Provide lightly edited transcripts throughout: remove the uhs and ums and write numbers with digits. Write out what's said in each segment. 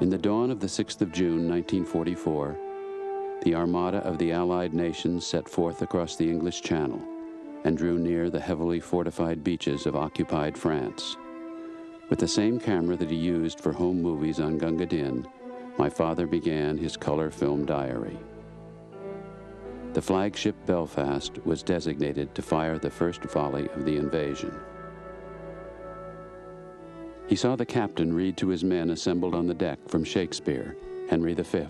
In the dawn of the 6th of June, 1944, the armada of the Allied nations set forth across the English Channel and drew near the heavily fortified beaches of occupied France. With the same camera that he used for home movies on Gunga Din, my father began his color film diary. The flagship Belfast was designated to fire the first volley of the invasion. He saw the captain read to his men assembled on the deck from Shakespeare, Henry V.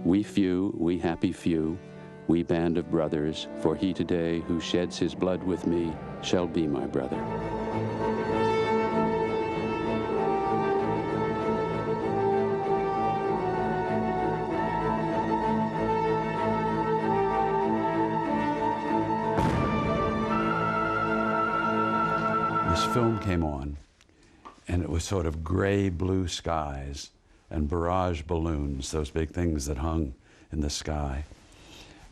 "We few, we happy few, we band of brothers, for he today who sheds his blood with me shall be my brother." This film came on, and it was sort of gray blue skies and barrage balloons, those big things that hung in the sky.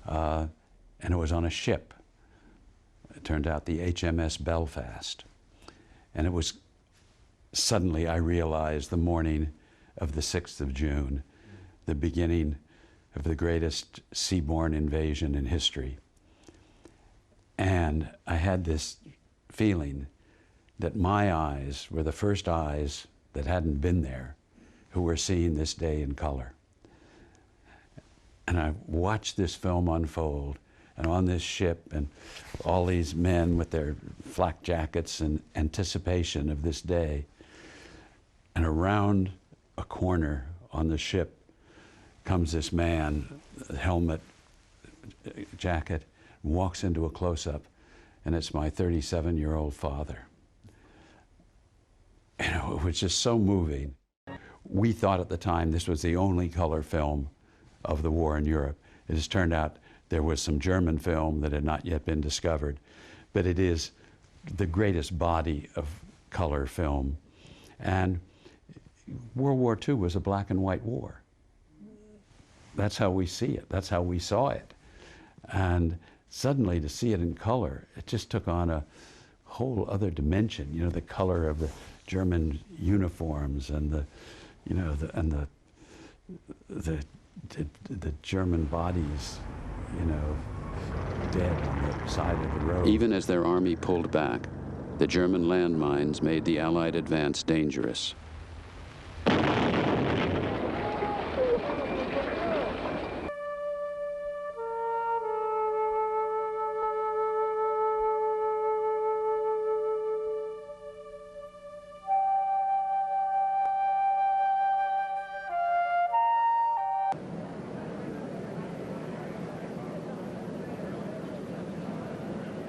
And it was on a ship. It turned out the HMS Belfast. And it was, suddenly I realized, the morning of the 6th of June, the beginning of the greatest seaborne invasion in history. And I had this feeling that my eyes were the first eyes that hadn't been there who were seeing this day in color. And I watched this film unfold, and on this ship, and all these men with their flak jackets in anticipation of this day. And around a corner on the ship comes this man, helmet, jacket, walks into a close-up, and it's my 37-year-old father. You know, it was just so moving. We thought at the time this was the only color film of the war in Europe. It has turned out there was some German film that had not yet been discovered, but it is the greatest body of color film. And World War II was a black and white war. That's how we see it. That's how we saw it. And suddenly to see it in color, it just took on a whole other dimension. You know, the color of the German uniforms and the, you know, the German bodies, you know, dead on the side of the road. Even as their army pulled back, the German landmines made the Allied advance dangerous.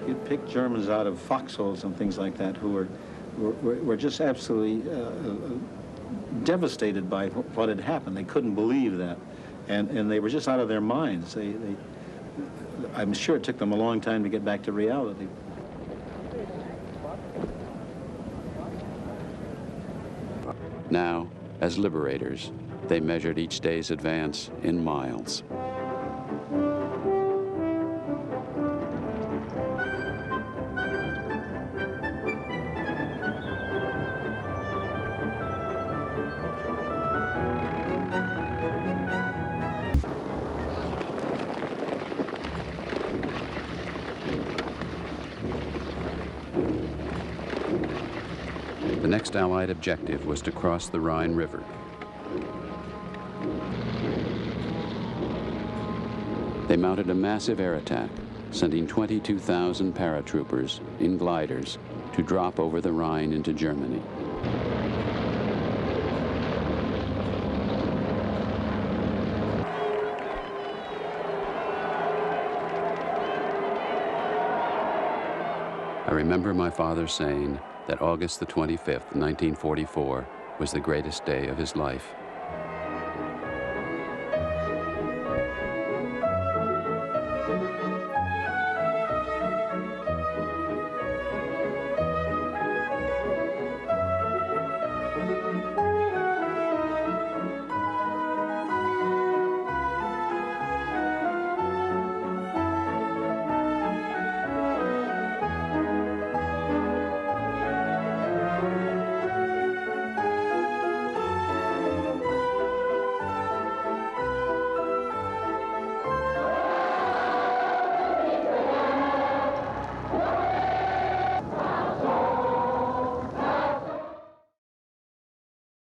You'd pick Germans out of foxholes and things like that who were just absolutely devastated by what had happened. They couldn't believe that, and they were just out of their minds. I'm sure it took them a long time to get back to reality. Now, as liberators, they measured each day's advance in miles. The next Allied objective was to cross the Rhine River. They mounted a massive air attack, sending 22,000 paratroopers in gliders to drop over the Rhine into Germany. I remember my father saying that August the 25th, 1944, was the greatest day of his life.